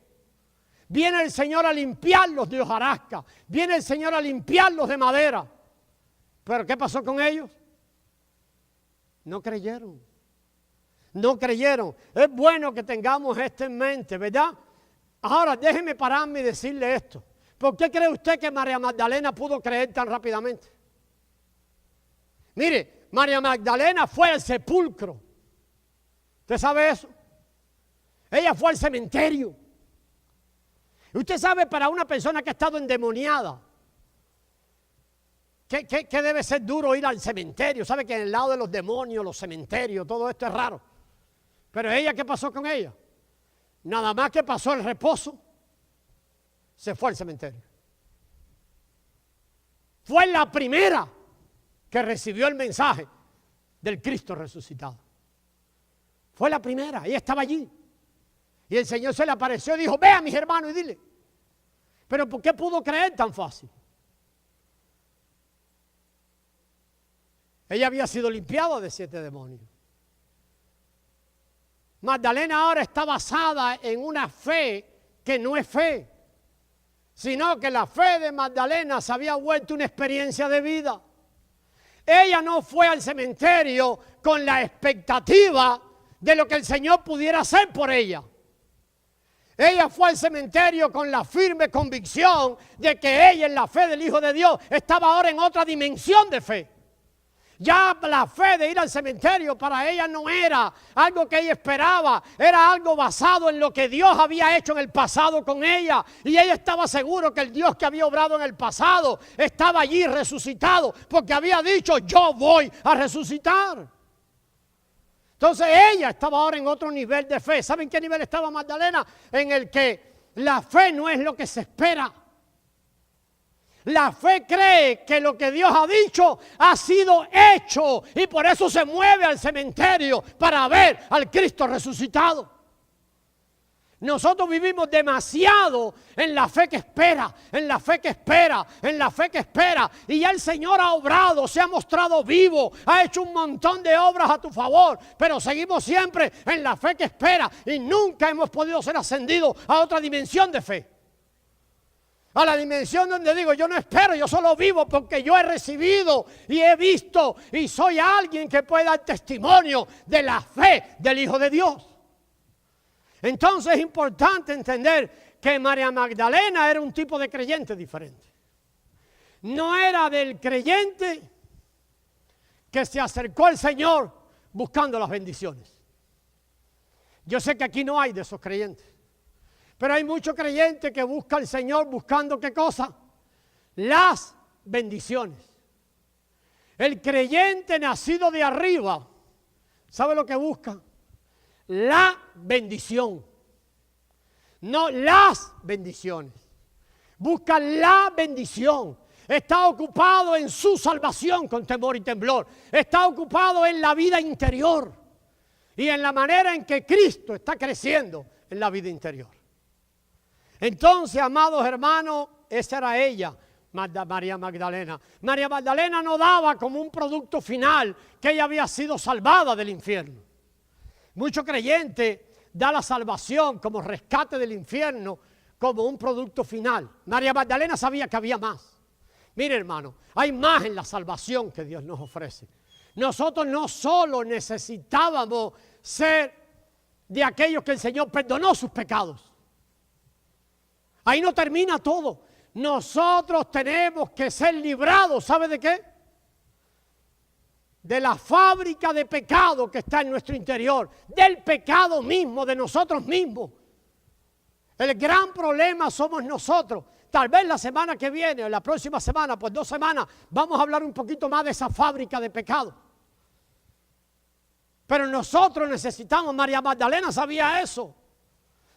Viene el Señor a limpiarlos de hojarasca. Viene el Señor a limpiarlos de madera. ¿Pero qué pasó con ellos? No creyeron. No creyeron. Es bueno que tengamos esto en mente, ¿verdad? Ahora déjeme pararme y decirle esto. ¿Por qué cree usted que María Magdalena pudo creer tan rápidamente? Mire, María Magdalena fue al sepulcro. ¿Usted sabe eso? Ella fue al cementerio. Y usted sabe, para una persona que ha estado endemoniada, que debe ser duro ir al cementerio. Sabe que en el lado de los demonios, los cementerios, todo esto es raro. Pero ella, ¿qué pasó con ella? Nada más que pasó el reposo, se fue al cementerio. Fue la primera que recibió el mensaje del Cristo resucitado. Fue la primera, ella estaba allí. Y el Señor se le apareció y dijo: ve a mis hermanos y dile. Pero ¿por qué pudo creer tan fácil? Ella había sido limpiada de 7 demonios. Magdalena ahora está basada en una fe que no es fe, sino que la fe de Magdalena se había vuelto una experiencia de vida. Ella no fue al cementerio con la expectativa de lo que el Señor pudiera hacer por ella. Ella fue al cementerio con la firme convicción de que ella, en la fe del Hijo de Dios, estaba ahora en otra dimensión de fe. Ya la fe de ir al cementerio para ella no era algo que ella esperaba, era algo basado en lo que Dios había hecho en el pasado con ella. Y ella estaba seguro que el Dios que había obrado en el pasado estaba allí resucitado, porque había dicho: yo voy a resucitar. Entonces ella estaba ahora en otro nivel de fe. ¿Saben qué nivel estaba Magdalena? En el que la fe no es lo que se espera. La fe cree que lo que Dios ha dicho ha sido hecho, y por eso se mueve al cementerio para ver al Cristo resucitado. Nosotros vivimos demasiado en la fe que espera, en la fe que espera, en la fe que espera. Y ya el Señor ha obrado, se ha mostrado vivo, ha hecho un montón de obras a tu favor. Pero seguimos siempre en la fe que espera y nunca hemos podido ser ascendidos a otra dimensión de fe. A la dimensión donde digo: yo no espero, yo solo vivo porque yo he recibido y he visto y soy alguien que puede dar testimonio de la fe del Hijo de Dios. Entonces es importante entender que María Magdalena era un tipo de creyente diferente. No era del creyente que se acercó al Señor buscando las bendiciones. Yo sé que aquí no hay de esos creyentes, pero hay muchos creyentes que buscan al Señor buscando ¿qué cosa? Las bendiciones. El creyente nacido de arriba, ¿sabe lo que busca? La bendición, no las bendiciones. Busca la bendición. Está ocupado en su salvación con temor y temblor. Está ocupado en la vida interior y en la manera en que Cristo está creciendo en la vida interior. Entonces, amados hermanos, esa era ella, María Magdalena. María Magdalena no daba como un producto final que ella había sido salvada del infierno. Muchos creyentes dan la salvación como rescate del infierno como un producto final. María Magdalena sabía que había más. Mire, hermano, hay más en la salvación que Dios nos ofrece. Nosotros no solo necesitábamos ser de aquellos que el Señor perdonó sus pecados. Ahí no termina todo. Nosotros tenemos que ser librados, ¿sabe de qué? De la fábrica de pecado que está en nuestro interior, del pecado mismo, de nosotros mismos. El gran problema somos nosotros. Tal vez la semana que viene o la próxima semana, pues 2 semanas, vamos a hablar un poquito más de esa fábrica de pecado. Pero nosotros necesitamos, María Magdalena sabía eso.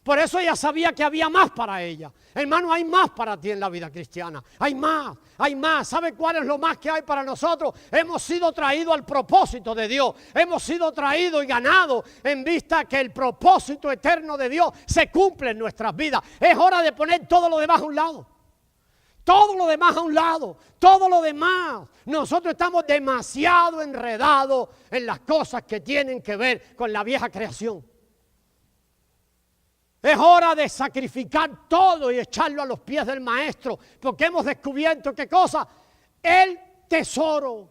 Por eso ella sabía que había más para ella. Hermano, hay más para ti en la vida cristiana. Hay más, hay más. ¿Sabe cuál es lo más que hay para nosotros? Hemos sido traídos al propósito de Dios. Hemos sido traídos y ganados en vista que el propósito eterno de Dios se cumple en nuestras vidas. Es hora de poner todo lo demás a un lado. Todo lo demás a un lado, todo lo demás. Nosotros estamos demasiado enredados en las cosas que tienen que ver con la vieja creación. Es hora de sacrificar todo y echarlo a los pies del Maestro, porque hemos descubierto ¿qué cosa? El tesoro.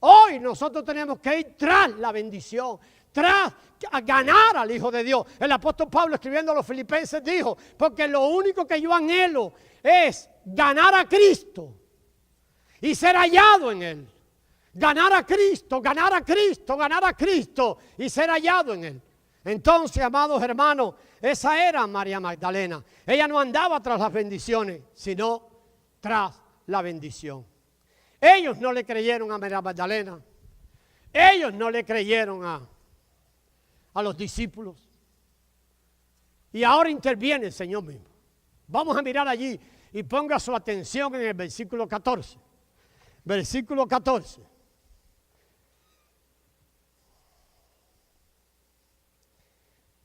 Hoy nosotros tenemos que ir tras la bendición, tras a ganar al Hijo de Dios. El apóstol Pablo, escribiendo a los Filipenses, dijo, porque lo único que yo anhelo es ganar a Cristo y ser hallado en Él. Ganar a Cristo, ganar a Cristo, ganar a Cristo y ser hallado en Él. Entonces, amados hermanos, esa era María Magdalena. Ella no andaba tras las bendiciones, sino tras la bendición. Ellos no le creyeron a María Magdalena. Ellos no le creyeron a los discípulos. Y ahora interviene el Señor mismo. Vamos a mirar allí y ponga su atención en el versículo 14. Versículo 14.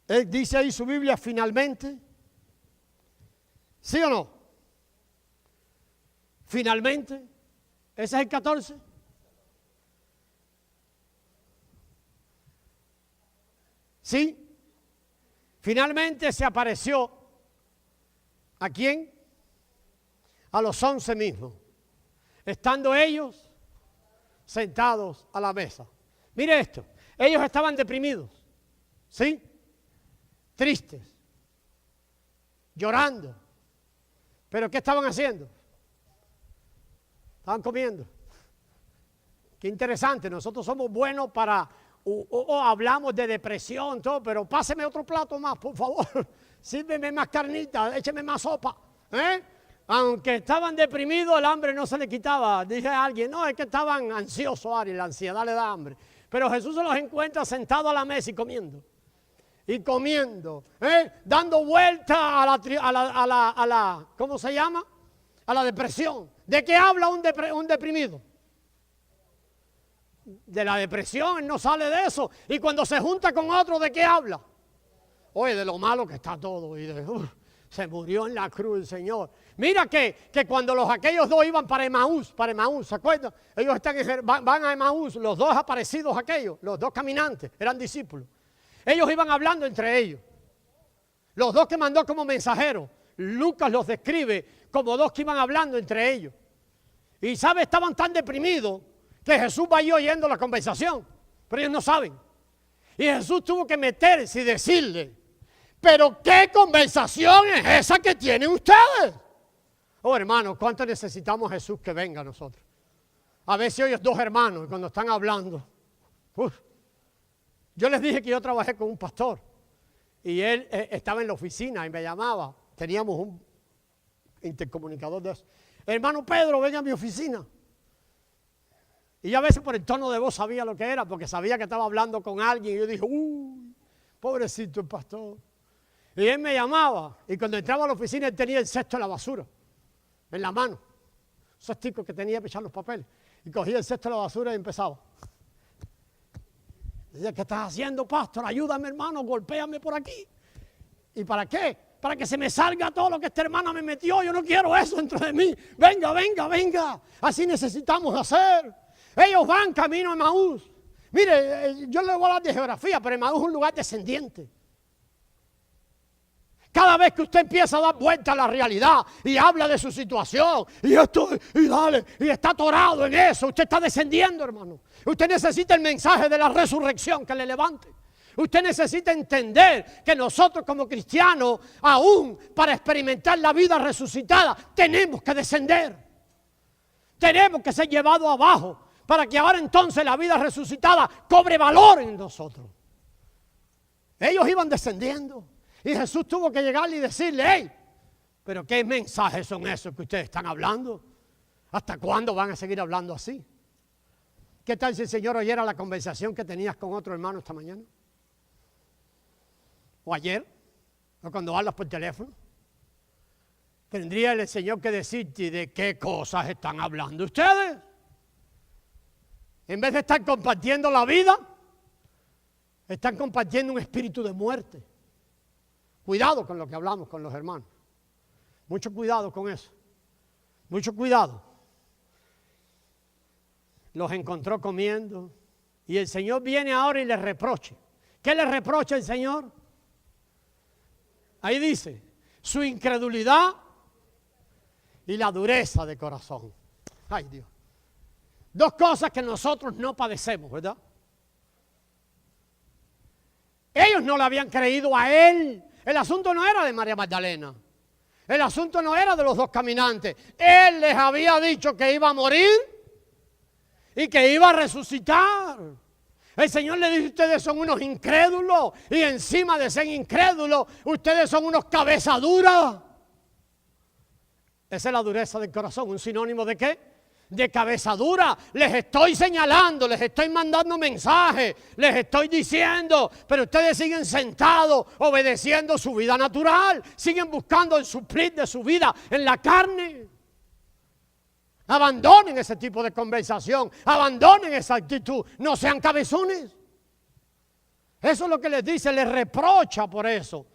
Él dice ahí su Biblia, finalmente. ¿Sí o no? Finalmente. Ese es el 14. ¿Sí? Finalmente se apareció. ¿A quién? A los 11 mismos. Estando ellos sentados a la mesa. Mire esto. Ellos estaban deprimidos. ¿Sí? Tristes, llorando. ¿Pero qué estaban haciendo? Estaban comiendo. Qué interesante, nosotros somos buenos para, hablamos de depresión, todo, pero páseme otro plato más, por favor. Sírveme más carnita, écheme más sopa. Aunque estaban deprimidos, el hambre no se le quitaba. Dije a alguien, no, es que estaban ansiosos, Ari, la ansiedad le da hambre. Pero Jesús se los encuentra sentados a la mesa y comiendo. Y comiendo, dando vuelta a la, ¿cómo se llama? A la depresión. ¿De qué habla un deprimido? De la depresión, él no sale de eso. Y cuando se junta con otro, ¿de qué habla? Oye, de lo malo que está todo. Y se murió en la cruz el Señor. Mira que cuando aquellos dos iban para Emaús, ¿se acuerdan? Ellos van a Emaús, los dos aparecidos aquellos, los dos caminantes, eran discípulos. Ellos iban hablando entre ellos. Los dos que mandó como mensajeros. Lucas los describe como dos que iban hablando entre ellos. Y sabe, estaban tan deprimidos que Jesús va ahí oyendo la conversación. Pero ellos no saben. Y Jesús tuvo que meterse y decirle, pero ¿qué conversación es esa que tienen ustedes? Oh, hermanos, ¿cuánto necesitamos a Jesús que venga a nosotros? A veces oyes dos hermanos y cuando están hablando, yo les dije que yo trabajé con un pastor y él estaba en la oficina y me llamaba. Teníamos un intercomunicador de eso. Hermano Pedro, ven a mi oficina. Y yo a veces por el tono de voz sabía lo que era, porque sabía que estaba hablando con alguien. Y yo dije, uy, pobrecito el pastor. Y él me llamaba y cuando entraba a la oficina él tenía el cesto de la basura en la mano. Esos ticos que tenía que echar los papeles. Y cogía el cesto de la basura y empezaba. Decía, ¿qué estás haciendo, pastor? Ayúdame, hermano, golpéame por aquí. ¿Y para qué? Para que se me salga todo lo que esta hermana me metió. Yo no quiero eso dentro de mí. Venga, venga, venga. Así necesitamos hacer. Ellos van camino a Emaús. Mire, yo le voy a hablar de geografía, pero Emaús es un lugar descendiente. Cada vez que usted empieza a dar vuelta a la realidad y habla de su situación y esto, y dale, y está atorado en eso, usted está descendiendo, hermano. Usted necesita el mensaje de la resurrección que le levante. Usted necesita entender que nosotros como cristianos, aún para experimentar la vida resucitada, tenemos que descender. Tenemos que ser llevados abajo para que ahora entonces la vida resucitada cobre valor en nosotros. Ellos iban descendiendo. Y Jesús tuvo que llegarle y decirle, hey, pero ¿qué mensajes son esos que ustedes están hablando? ¿Hasta cuándo van a seguir hablando así? ¿Qué tal si el Señor oyera la conversación que tenías con otro hermano esta mañana? ¿O ayer? O cuando hablas por teléfono. Tendría el Señor que decirte de qué cosas están hablando ustedes. En vez de estar compartiendo la vida, están compartiendo un espíritu de muerte. Cuidado con lo que hablamos con los hermanos. Mucho cuidado con eso. Mucho cuidado. Los encontró comiendo. Y el Señor viene ahora y les reprocha. ¿Qué le reprocha el Señor? Ahí dice, su incredulidad y la dureza de corazón. Ay, Dios. Dos cosas que nosotros no padecemos, ¿verdad? Ellos no le habían creído a Él. El asunto no era de María Magdalena. El asunto no era de los dos caminantes. Él les había dicho que iba a morir y que iba a resucitar. El Señor le dice, ustedes son unos incrédulos, y encima de ser incrédulos, ustedes son unos cabeza duras. Esa es la dureza del corazón. ¿Un sinónimo de qué? De cabeza dura. Les estoy señalando, les estoy mandando mensajes, les estoy diciendo, pero ustedes siguen sentados, obedeciendo su vida natural, siguen buscando el suplir de su vida en la carne. Abandonen ese tipo de conversación, abandonen esa actitud, no sean cabezones. Eso es lo que les dice, les reprocha por eso.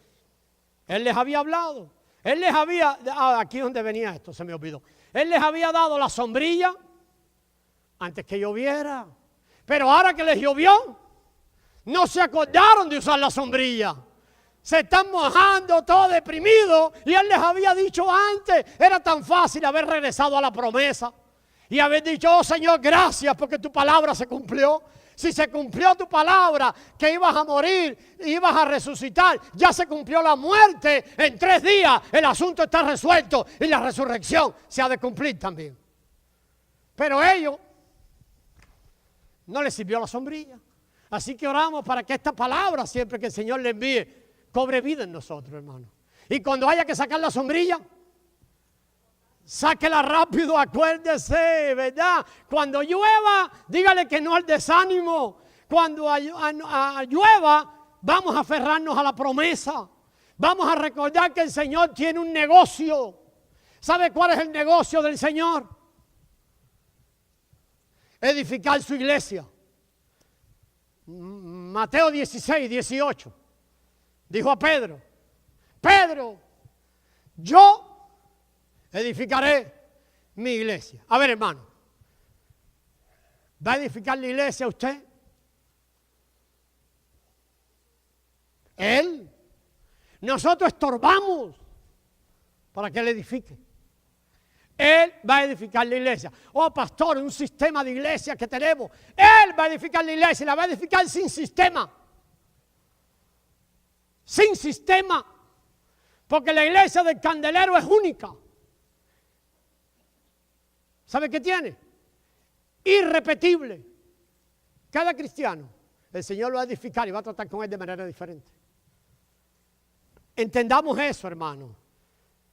Él les había hablado, él les había, aquí es donde venía esto, se me olvidó. Él les había dado la sombrilla antes que lloviera, pero ahora que les llovió, no se acordaron de usar la sombrilla. Se están mojando, todo deprimido, y Él les había dicho antes, era tan fácil haber regresado a la promesa y haber dicho, oh Señor, gracias porque tu palabra se cumplió. Si se cumplió tu palabra que ibas a morir, ibas a resucitar, ya se cumplió la muerte, en 3 días el asunto está resuelto y la resurrección se ha de cumplir también. Pero ellos no les sirvió la sombrilla. Así que oramos para que esta palabra, siempre que el Señor le envíe, cobre vida en nosotros, hermano. Y cuando haya que sacar la sombrilla, sáquela rápido, acuérdese, ¿verdad? Cuando llueva, dígale que no al desánimo. Cuando llueva, vamos a aferrarnos a la promesa. Vamos a recordar que el Señor tiene un negocio. ¿Sabe cuál es el negocio del Señor? Edificar su iglesia. Mateo 16, 18. Dijo a Pedro, Pedro, yo edificaré mi iglesia. A ver, hermano, ¿va a edificar la iglesia usted? Él. Nosotros estorbamos para que él edifique. Él va a edificar la iglesia. Oh, pastor, un sistema de iglesia que tenemos. Él va a edificar la iglesia y la va a edificar sin sistema. Sin sistema, porque la iglesia del Candelero es única. ¿Sabe qué tiene? Irrepetible. Cada cristiano, el Señor lo va a edificar y va a tratar con él de manera diferente. Entendamos eso, hermano.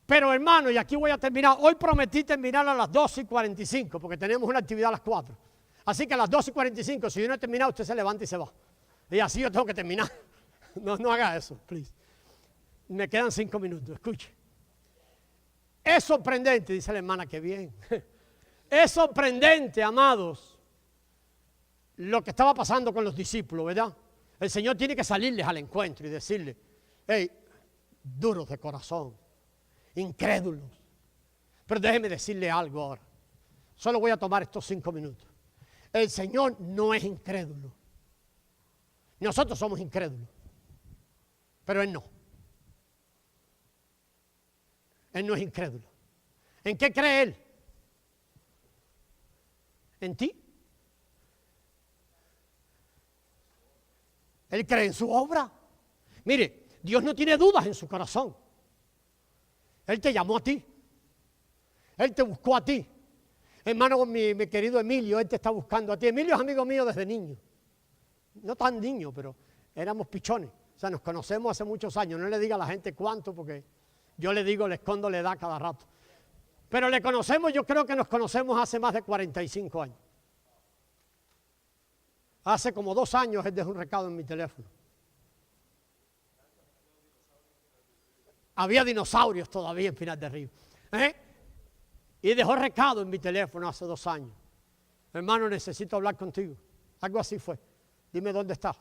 Pero, hermano, y aquí voy a terminar. Hoy prometí terminar a las 12:45, porque tenemos una actividad a las 4. Así que a las 12:45, si yo no he terminado, usted se levanta y se va. Y así yo tengo que terminar. No haga eso, please. Me quedan 5 minutos, escuche. Es sorprendente, dice la hermana, que bien. Es sorprendente, amados, lo que estaba pasando con los discípulos, ¿verdad? El Señor tiene que salirles al encuentro y decirles, hey, duros de corazón, incrédulos. Pero déjeme decirle algo ahora. Solo voy a tomar estos 5 minutos. El Señor no es incrédulo. Nosotros somos incrédulos. Pero Él no. Él no es incrédulo. ¿En qué cree Él? ¿En ti? Él cree en su obra. Mire, Dios no tiene dudas en su corazón. Él te llamó a ti. Él te buscó a ti. Hermano, mi querido Emilio, Él te está buscando a ti. Emilio es amigo mío desde niño. No tan niño, pero éramos pichones. O sea, nos conocemos hace muchos años. No le diga a la gente cuánto, porque yo le digo, le escondo la edad cada rato. Pero le conocemos, yo creo que nos conocemos hace más de 45 años. Hace como 2 años él dejó un recado en mi teléfono. Había dinosaurios todavía en Pinar del Río. Y dejó recado en mi teléfono hace 2 años. Hermano, necesito hablar contigo. Algo así fue. Dime dónde estás.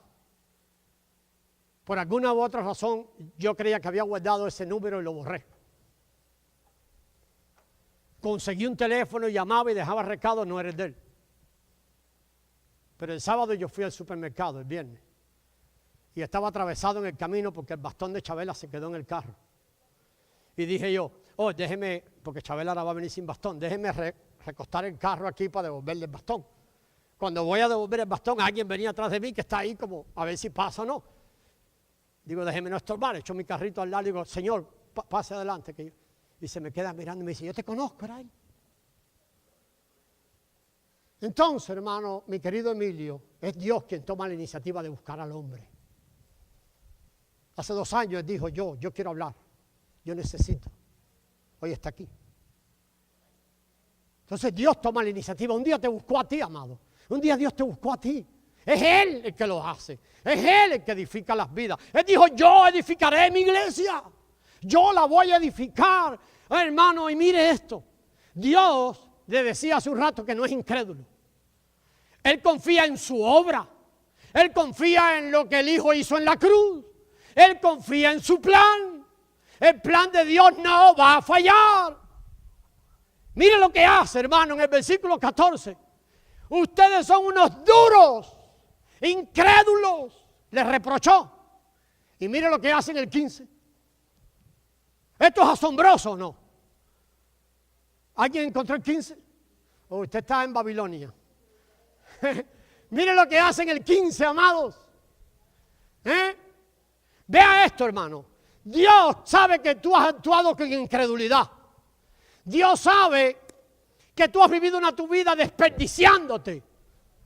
Por alguna u otra razón, yo creía que había guardado ese número y lo borré. Conseguí un teléfono, llamaba y dejaba recado, no era el de él. Pero el sábado yo fui al supermercado, el viernes. Y estaba atravesado en el camino porque el bastón de Chabela se quedó en el carro. Y dije yo, déjeme, porque Chabela ahora va a venir sin bastón, déjeme recostar el carro aquí para devolverle el bastón. Cuando voy a devolver el bastón, alguien venía atrás de mí que está ahí como a ver si pasa o no. Digo, déjeme no estorbar, echo mi carrito al lado y digo, señor, pase adelante. Y se me queda mirando y me dice, yo te conozco, era él. Entonces, hermano, mi querido Emilio, es Dios quien toma la iniciativa de buscar al hombre. Hace 2 años él dijo, yo quiero hablar, yo necesito. Hoy está aquí. Entonces Dios toma la iniciativa. Un día te buscó a ti, amado. Un día Dios te buscó a ti. Es Él el que lo hace. Es Él el que edifica las vidas. Él dijo, yo edificaré mi iglesia. Yo la voy a edificar. Hermano, y mire esto. Dios le decía hace un rato que no es incrédulo. Él confía en su obra. Él confía en lo que el Hijo hizo en la cruz. Él confía en su plan. El plan de Dios no va a fallar. Mire lo que hace, hermano, en el versículo 14. Ustedes son unos duros, incrédulos, les reprochó. Y mire lo que hace en el 15. ¿Esto es asombroso o no? ¿Alguien encontró el 15? ¿O usted está en Babilonia? Mire lo que hace en el 15, amados. Vea esto, hermano. Dios sabe que tú has actuado con incredulidad. Dios sabe que tú has vivido tu vida desperdiciándote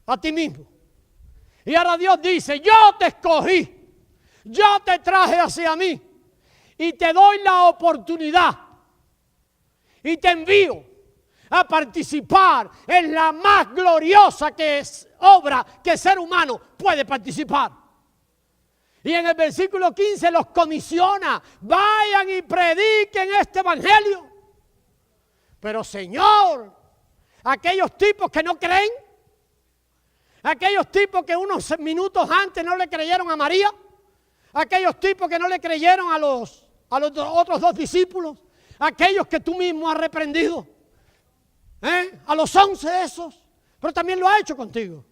a ti mismo. Y ahora Dios dice, yo te escogí, yo te traje hacia mí y te doy la oportunidad y te envío a participar en la más gloriosa obra que el ser humano puede participar. Y en el versículo 15 los comisiona, vayan y prediquen este evangelio. Pero Señor, aquellos tipos que no creen, aquellos tipos que unos minutos antes no le creyeron a María, aquellos tipos que no le creyeron a los otros 2 discípulos, aquellos que tú mismo has reprendido, a los 11 esos, pero también lo ha hecho contigo.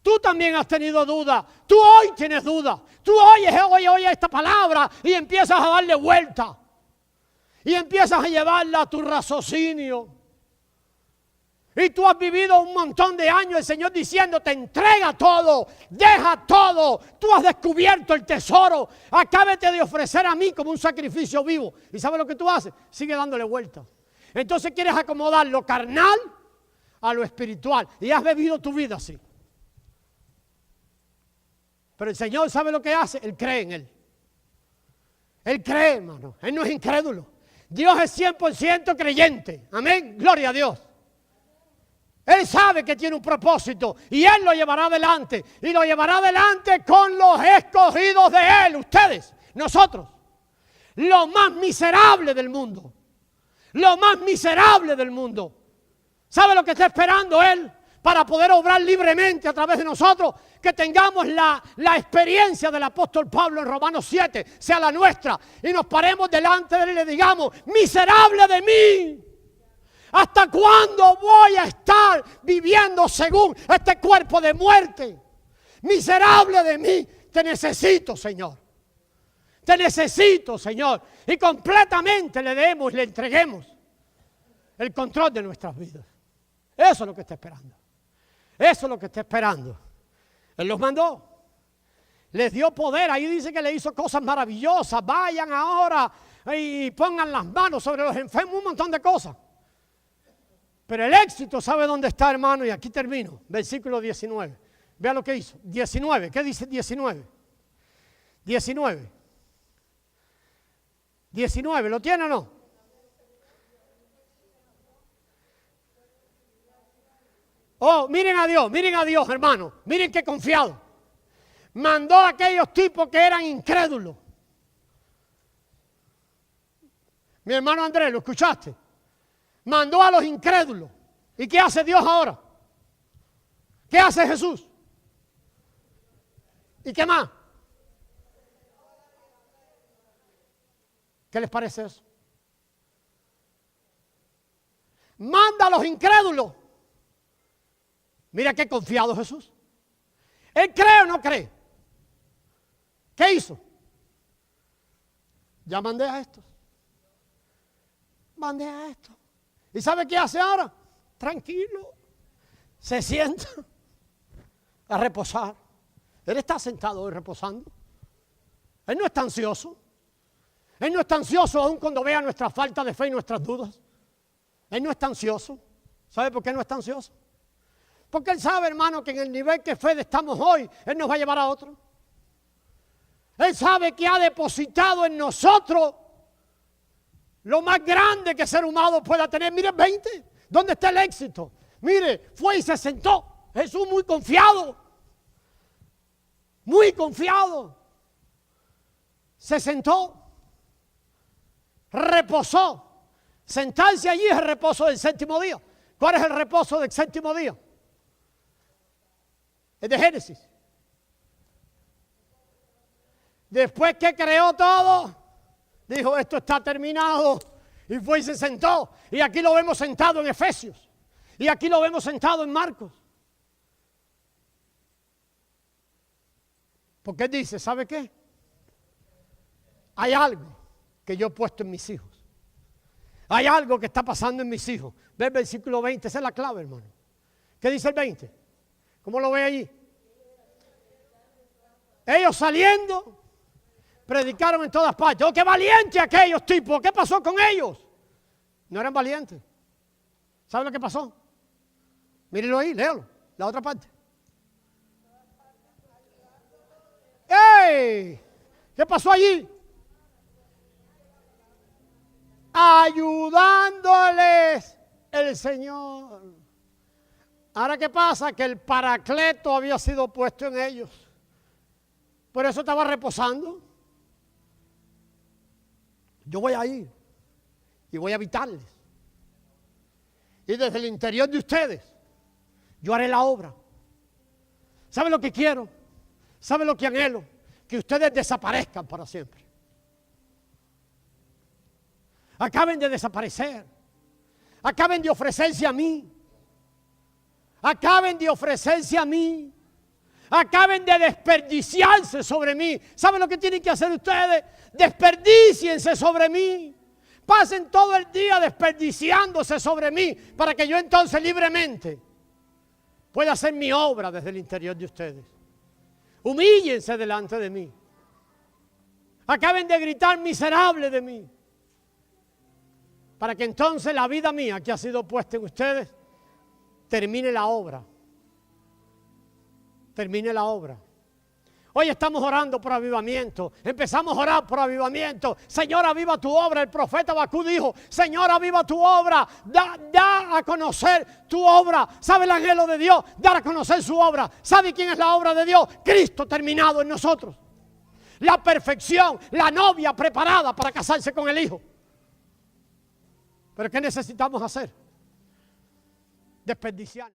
Tú también has tenido dudas, tú hoy tienes dudas, tú oyes esta palabra y empiezas a darle vuelta. Y empiezas a llevarla a tu raciocinio. Y tú has vivido un montón de años el Señor diciéndote, entrega todo, deja todo. Tú has descubierto el tesoro. Acábate de ofrecer a mí como un sacrificio vivo. ¿Y sabes lo que tú haces? Sigue dándole vuelta. Entonces quieres acomodar lo carnal a lo espiritual. Y has vivido tu vida así. Pero el Señor sabe lo que hace. Él cree en Él. Él cree, hermano. Él no es incrédulo. Dios es 100% creyente. Amén. Gloria a Dios. Él sabe que tiene un propósito y Él lo llevará adelante. Y lo llevará adelante con los escogidos de Él. Ustedes, nosotros. Lo más miserable del mundo. Lo más miserable del mundo. ¿Sabe lo que está esperando Él? Para poder obrar libremente a través de nosotros, que tengamos la experiencia del apóstol Pablo en Romanos 7, sea la nuestra, y nos paremos delante de Él y le digamos, miserable de mí, ¿hasta cuándo voy a estar viviendo según este cuerpo de muerte? Miserable de mí, te necesito, Señor. Te necesito, Señor. Y completamente le demos y le entreguemos el control de nuestras vidas. Eso es lo que está esperando. Eso es lo que está esperando. Él los mandó. Les dio poder. Ahí dice que le hizo cosas maravillosas. Vayan ahora y pongan las manos sobre los enfermos. Un montón de cosas. Pero el éxito, ¿sabe dónde está, hermano? Y aquí termino. Versículo 19. Vea lo que hizo. 19. ¿Qué dice 19? 19. 19. ¿Lo tiene o no? Oh, miren a Dios, hermano. Miren qué confiado. Mandó a aquellos tipos que eran incrédulos. Mi hermano Andrés, ¿lo escuchaste? Mandó a los incrédulos. ¿Y qué hace Dios ahora? ¿Qué hace Jesús? ¿Y qué más? ¿Qué les parece eso? Manda a los incrédulos. Mira qué confiado Jesús. ¿Él cree o no cree? ¿Qué hizo? Ya mandé a estos. Mandé a estos. ¿Y sabe qué hace ahora? Tranquilo. Se sienta a reposar. Él está sentado hoy reposando. Él no está ansioso. Él no está ansioso aun cuando vea nuestra falta de fe y nuestras dudas. Él no está ansioso. ¿Sabe por qué no está ansioso? Porque Él sabe, hermano, que en el nivel que fe estamos hoy, Él nos va a llevar a otro. Él sabe que ha depositado en nosotros lo más grande que el ser humano pueda tener. Mire, 20, ¿dónde está el éxito? Mire, fue y se sentó. Jesús muy confiado. Muy confiado. Se sentó. Reposó. Sentarse allí es el reposo del séptimo día. ¿Cuál es el reposo del séptimo día? Es de Génesis. Después que creó todo, dijo, esto está terminado. Y fue y se sentó. Y aquí lo vemos sentado en Efesios. Y aquí lo vemos sentado en Marcos. Porque él dice, ¿sabe qué? Hay algo que yo he puesto en mis hijos. Hay algo que está pasando en mis hijos. Ve el versículo 20, esa es la clave, hermano. ¿Qué dice el 20? ¿Cómo lo ve allí? Ellos saliendo, predicaron en todas partes. ¡Oh, qué valientes aquellos tipos! ¿Qué pasó con ellos? No eran valientes. ¿Saben lo que pasó? Mírenlo ahí, léalo, la otra parte. ¡Ey! ¿Qué pasó allí? Ayudándoles el Señor. Ahora, ¿qué pasa? Que el Paracleto había sido puesto en ellos. Por eso estaba reposando. Yo voy a ir y voy a habitarles. Y desde el interior de ustedes, yo haré la obra. ¿Saben lo que quiero? ¿Saben lo que anhelo? Que ustedes desaparezcan para siempre. Acaben de desaparecer. Acaben de ofrecerse a mí. Acaben de ofrecerse a mí. Acaben de desperdiciarse sobre mí. ¿Saben lo que tienen que hacer ustedes? Desperdíciense sobre mí. Pasen todo el día desperdiciándose sobre mí para que yo entonces libremente pueda hacer mi obra desde el interior de ustedes. Humíllense delante de mí. Acaben de gritar miserable de mí. Para que entonces la vida mía que ha sido puesta en ustedes termine la obra. Termine la obra. Hoy estamos orando por avivamiento. Empezamos a orar por avivamiento. Señor, aviva tu obra. El profeta Habacuc dijo, Señor, aviva tu obra. Da a conocer tu obra. ¿Sabe el anhelo de Dios? Dar a conocer su obra. ¿Sabe quién es la obra de Dios? Cristo terminado en nosotros. La perfección, la novia preparada para casarse con el Hijo. ¿Pero qué necesitamos hacer? Desperdiciar.